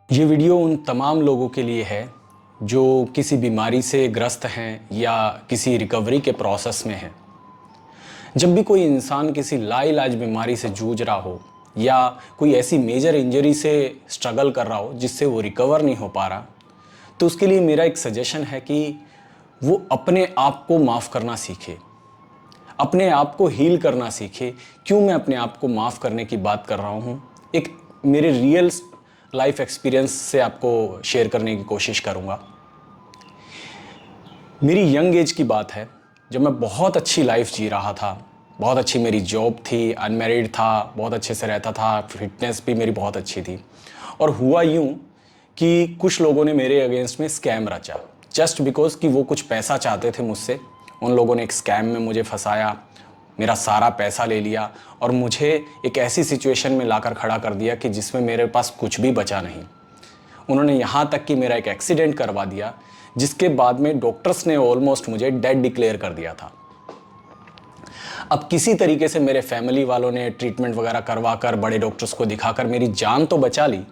ये वीडियो उन तमाम लोगों के लिए है जो किसी बीमारी से ग्रस्त हैं या किसी रिकवरी के प्रोसेस में हैं। जब भी कोई इंसान किसी लाइलाज बीमारी से जूझ रहा हो या कोई ऐसी मेजर इंजरी से स्ट्रगल कर रहा हो जिससे वो रिकवर नहीं हो पा रहा, तो उसके लिए मेरा एक सजेशन है कि वो अपने आप को माफ़ करना सीखे, अपने आप को हील करना सीखे। क्यों मैं अपने आप को माफ़ करने की बात कर रहा हूँ, एक मेरे रियल लाइफ एक्सपीरियंस से आपको शेयर करने की कोशिश करूँगा। मेरी यंग एज की बात है, जब मैं बहुत अच्छी लाइफ जी रहा था, बहुत अच्छी मेरी जॉब थी, अनमैरिड था, बहुत अच्छे से रहता था, फिटनेस भी मेरी बहुत अच्छी थी। और हुआ यूँ कि कुछ लोगों ने मेरे अगेंस्ट में स्कैम रचा, जस्ट बिकॉज कि वो कुछ पैसा चाहते थे मुझसे। उन लोगों ने एक स्कैम में मुझे फंसाया, मेरा सारा पैसा ले लिया और मुझे एक ऐसी सिचुएशन में लाकर खड़ा कर दिया कि जिसमें मेरे पास कुछ भी बचा नहीं। उन्होंने यहाँ तक कि मेरा एक एक्सीडेंट करवा दिया, जिसके बाद में डॉक्टर्स ने ऑलमोस्ट मुझे डेड डिक्लेयर कर दिया था। अब किसी तरीके से मेरे फैमिली वालों ने ट्रीटमेंट वगैरह करवा कर, बड़े डॉक्टर्स को दिखाकर मेरी जान तो बचा ली,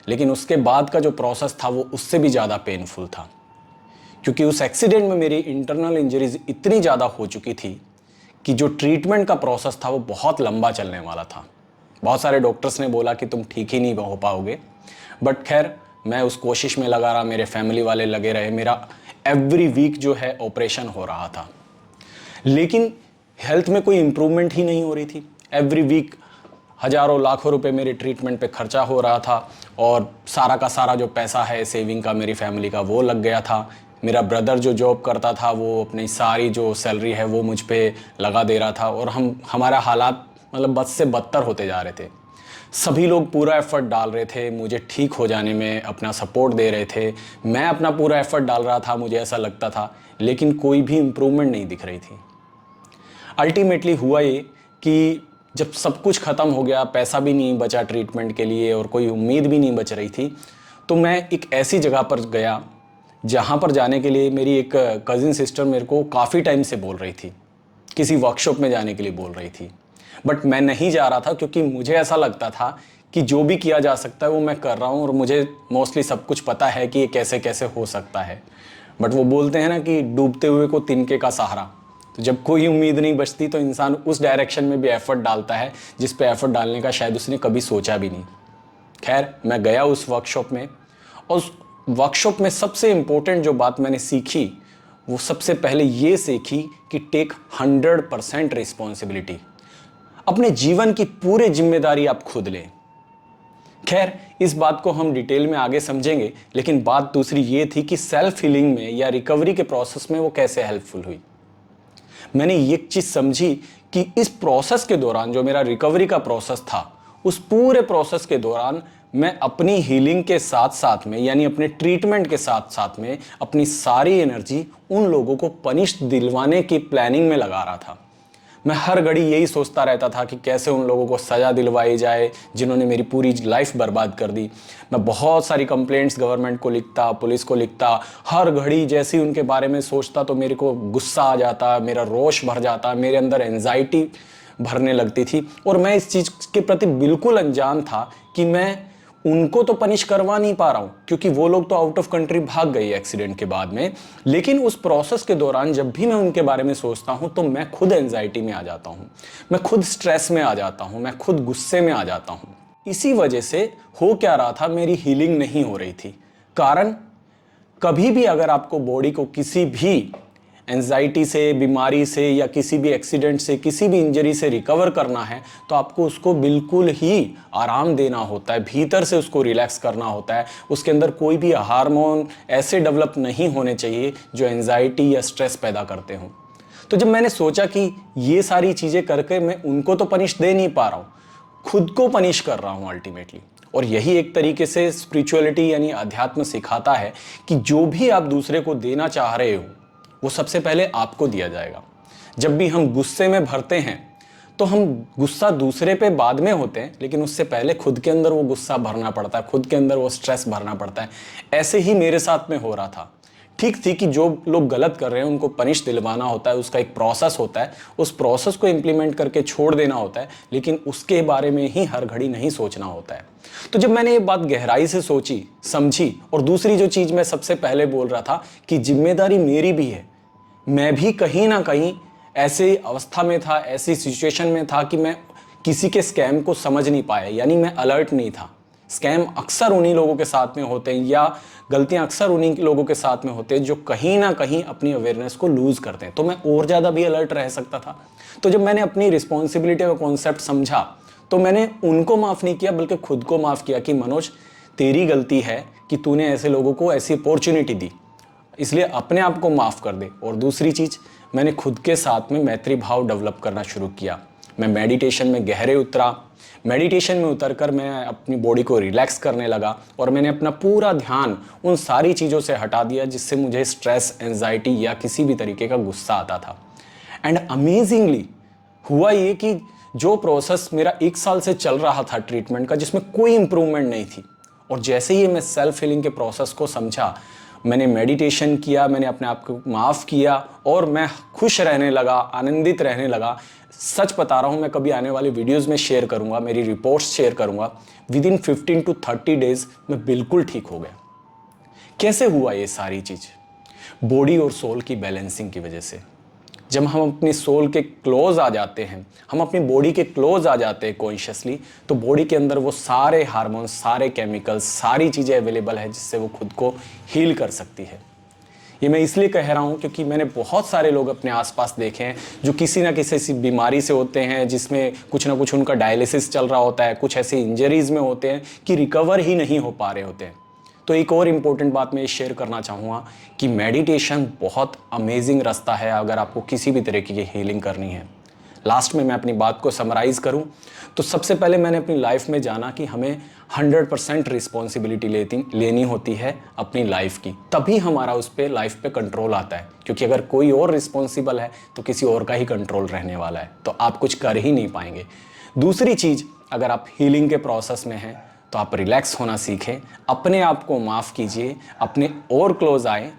लेकिन उसके बाद का जो प्रोसेस था वो उससे भी ज़्यादा पेनफुल था। क्योंकि उस एक्सीडेंट में मेरी इंटरनल इंजरीज इतनी ज़्यादा हो चुकी थी कि जो ट्रीटमेंट का प्रोसेस था वो बहुत लंबा चलने वाला था। बहुत सारे डॉक्टर्स ने बोला कि तुम ठीक ही नहीं हो पाओगे, बट खैर मैं उस कोशिश में लगा रहा, मेरे फैमिली वाले लगे रहे। मेरा एवरी वीक जो है ऑपरेशन हो रहा था, लेकिन हेल्थ में कोई इम्प्रूवमेंट ही नहीं हो रही थी। एवरी वीक हज़ारों लाखों रुपए मेरे ट्रीटमेंट पे खर्चा हो रहा था और सारा का सारा जो पैसा है सेविंग का मेरी फैमिली का वो लग गया था। मेरा ब्रदर जो जॉब करता था वो अपनी सारी जो सैलरी है वो मुझ पे लगा दे रहा था और हमारा हालात मतलब बद से बदतर होते जा रहे थे। सभी लोग पूरा एफर्ट डाल रहे थे मुझे ठीक हो जाने में, अपना सपोर्ट दे रहे थे। मैं अपना पूरा एफर्ट डाल रहा था, मुझे ऐसा लगता था, लेकिन कोई भी इम्प्रूवमेंट नहीं दिख रही थी। अल्टीमेटली हुआ ये कि जब सब कुछ ख़त्म हो गया, पैसा भी नहीं बचा ट्रीटमेंट के लिए और कोई उम्मीद भी नहीं बच रही थी, तो मैं एक ऐसी जगह पर गया जहाँ पर जाने के लिए मेरी एक कज़िन सिस्टर मेरे को काफ़ी टाइम से बोल रही थी, किसी वर्कशॉप में जाने के लिए बोल रही थी। बट मैं नहीं जा रहा था क्योंकि मुझे ऐसा लगता था कि जो भी किया जा सकता है वो मैं कर रहा हूँ और मुझे मोस्टली सब कुछ पता है कि ये कैसे कैसे हो सकता है। बट वो बोलते हैं ना कि डूबते हुए को तिनके का सहारा। तो जब कोई उम्मीद नहीं बचती तो इंसान उस डायरेक्शन में भी एफर्ट डालता है जिस पे एफर्ट डालने का शायद उसने कभी सोचा भी नहीं। खैर मैं गया उस वर्कशॉप में और उस वर्कशॉप में सबसे इम्पोर्टेंट जो बात मैंने सीखी वो सबसे पहले ये सीखी कि टेक 100% रिस्पॉन्सिबिलिटी। अपने जीवन की पूरी जिम्मेदारी आप खुद लें। खैर इस बात को हम डिटेल में आगे समझेंगे, लेकिन बात दूसरी ये थी कि सेल्फ हीलिंग में या रिकवरी के प्रोसेस में वो कैसे हेल्पफुल हुई। मैंने ये चीज़ समझी कि इस प्रोसेस के दौरान जो मेरा रिकवरी का प्रोसेस था, उस पूरे प्रोसेस के दौरान मैं अपनी हीलिंग के साथ साथ में यानी अपने ट्रीटमेंट के साथ साथ में अपनी सारी एनर्जी उन लोगों को पनिश दिलवाने की प्लानिंग में लगा रहा था। मैं हर घड़ी यही सोचता रहता था कि कैसे उन लोगों को सज़ा दिलवाई जाए जिन्होंने मेरी पूरी लाइफ बर्बाद कर दी। मैं बहुत सारी कंप्लेंट्स गवर्नमेंट को लिखता, पुलिस को लिखता। हर घड़ी जैसे ही उनके बारे में सोचता तो मेरे को गुस्सा आ जाता, मेरा रोष भर जाता, मेरे अंदर एंजाइटी भरने लगती थी। और मैं इस चीज़ के प्रति बिल्कुल अनजान था कि मैं उनको तो पनिश करवा नहीं पा रहा हूँ क्योंकि वो लोग तो आउट ऑफ कंट्री भाग गए एक्सीडेंट के बाद में। लेकिन उस प्रोसेस के दौरान जब भी मैं उनके बारे में सोचता हूँ तो मैं खुद एंजाइटी में आ जाता हूँ, मैं खुद स्ट्रेस में आ जाता हूँ, मैं खुद गुस्से में आ जाता हूँ। इसी वजह से हो क्या रहा था, मेरी हीलिंग नहीं हो रही थी। कारण कभी भी अगर आपको बॉडी को किसी भी एंजाइटी से, बीमारी से या किसी भी एक्सीडेंट से, किसी भी इंजरी से रिकवर करना है तो आपको उसको बिल्कुल ही आराम देना होता है, भीतर से उसको रिलैक्स करना होता है। उसके अंदर कोई भी हार्मोन ऐसे डेवलप नहीं होने चाहिए जो एंजाइटी या स्ट्रेस पैदा करते हों। तो जब मैंने सोचा कि ये सारी चीज़ें करके मैं उनको तो पनिश दे नहीं पा रहा हूँ, खुद को पनिश कर रहा हूँ अल्टीमेटली। और यही एक तरीके से स्पिरिचुअलिटी यानी अध्यात्म सिखाता है कि जो भी आप दूसरे को देना चाह रहे हो वो सबसे पहले आपको दिया जाएगा। जब भी हम गुस्से में भरते हैं तो हम गुस्सा दूसरे पे बाद में होते हैं, लेकिन उससे पहले खुद के अंदर वो गुस्सा भरना पड़ता है, खुद के अंदर वो स्ट्रेस भरना पड़ता है। ऐसे ही मेरे साथ में हो रहा था। ठीक थी कि जो लोग गलत कर रहे हैं उनको पनिश दिलवाना होता है, उसका एक प्रोसेस होता है, उस प्रोसेस को इम्प्लीमेंट करके छोड़ देना होता है, लेकिन उसके बारे में ही हर घड़ी नहीं सोचना होता है। तो जब मैंने ये बात गहराई से सोची, समझी, और दूसरी जो चीज़ मैं सबसे पहले बोल रहा था कि जिम्मेदारी मेरी भी है, मैं भी कहीं ना कहीं ऐसे अवस्था में था, ऐसी सिचुएशन में था कि मैं किसी के स्कैम को समझ नहीं पाया, यानी मैं अलर्ट नहीं था। स्कैम अक्सर उन्हीं लोगों के साथ में होते हैं या गलतियां अक्सर उन्हीं लोगों के साथ में होते हैं जो कहीं ना कहीं अपनी अवेयरनेस को लूज करते हैं। तो मैं और ज़्यादा भी अलर्ट रह सकता था। तो जब मैंने अपनी रिस्पॉन्सिबिलिटी का कॉन्सेप्ट समझा तो मैंने उनको माफ़ नहीं किया बल्कि खुद को माफ़ किया कि मनोज, तेरी गलती है कि तूने ऐसे लोगों को ऐसी अपॉर्चुनिटी दी, इसलिए अपने आप को माफ़ कर दे। और दूसरी चीज़, मैंने खुद के साथ में मैत्री भाव डेवलप करना शुरू किया। मैं मेडिटेशन में गहरे उतरा। मेडिटेशन में उतरकर मैं अपनी बॉडी को रिलैक्स करने लगा और मैंने अपना पूरा ध्यान उन सारी चीज़ों से हटा दिया जिससे मुझे स्ट्रेस, एंजाइटी या किसी भी तरीके का गुस्सा आता था। एंड अमेजिंगली हुआ ये कि जो प्रोसेस मेरा 1 साल से चल रहा था ट्रीटमेंट का, जिसमें कोई इंप्रूवमेंट नहीं थी, और जैसे ही मैं सेल्फ हीलिंग के प्रोसेस को समझा, मैंने मेडिटेशन किया, मैंने अपने आप को माफ़ किया और मैं खुश रहने लगा, आनंदित रहने लगा। सच बता रहा हूँ, मैं कभी आने वाले वीडियोस में शेयर करूँगा, मेरी रिपोर्ट्स शेयर करूँगा। विद इन 15 to 30 डेज मैं बिल्कुल ठीक हो गया। कैसे हुआ ये सारी चीज़? बॉडी और सोल की बैलेंसिंग की वजह से। जब हम अपनी सोल के क्लोज आ जाते हैं, हम अपनी बॉडी के क्लोज आ जाते हैं कॉन्शियसली, तो बॉडी के अंदर वो सारे हार्मोन्स, सारे केमिकल्स, सारी चीज़ें अवेलेबल है जिससे वो खुद को हील कर सकती है। ये मैं इसलिए कह रहा हूँ क्योंकि मैंने बहुत सारे लोग अपने आसपास देखे हैं जो किसी ना किसी बीमारी से होते हैं, जिसमें कुछ ना कुछ उनका डायलिसिस चल रहा होता है, कुछ ऐसी इंजरीज में होते हैं कि रिकवर ही नहीं हो पा रहे होते हैं। तो एक और इम्पोर्टेंट बात मैं शेयर करना चाहूँगा कि मेडिटेशन बहुत अमेजिंग रास्ता है अगर आपको किसी भी तरीके की हीलिंग करनी है। लास्ट में मैं अपनी बात को समराइज़ करूं तो सबसे पहले मैंने अपनी लाइफ में जाना कि हमें 100% रिस्पॉन्सिबिलिटी लेनी होती है अपनी लाइफ की, तभी हमारा उस पर लाइफ पे कंट्रोल आता है। क्योंकि अगर कोई और रिस्पॉन्सिबल है तो किसी और का ही कंट्रोल रहने वाला है, तो आप कुछ कर ही नहीं पाएंगे। दूसरी चीज़, अगर आप हीलिंग के प्रोसेस में हैं तो आप रिलैक्स होना सीखें, अपने आप को माफ़ कीजिए, अपने और क्लोज आए।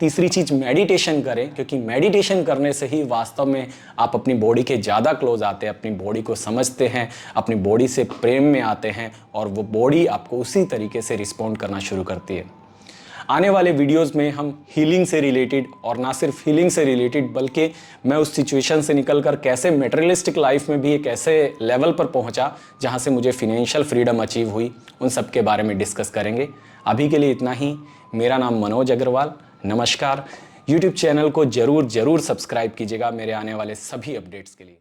तीसरी चीज़, मेडिटेशन करें, क्योंकि मेडिटेशन करने से ही वास्तव में आप अपनी बॉडी के ज़्यादा क्लोज आते हैं, अपनी बॉडी को समझते हैं, अपनी बॉडी से प्रेम में आते हैं और वो बॉडी आपको उसी तरीके से रिस्पॉन्ड करना शुरू करती है। आने वाले वीडियोस में हम हीलिंग से रिलेटेड, और ना सिर्फ हीलिंग से रिलेटेड बल्कि मैं उस सिचुएशन से निकलकर कैसे मटेरियलिस्टिक लाइफ में भी एक ऐसे लेवल पर पहुंचा जहां से मुझे फिनेंशियल फ्रीडम अचीव हुई, उन सब के बारे में डिस्कस करेंगे। अभी के लिए इतना ही। मेरा नाम मनोज अग्रवाल। नमस्कार। यूट्यूब चैनल को ज़रूर सब्सक्राइब कीजिएगा मेरे आने वाले सभी अपडेट्स के लिए।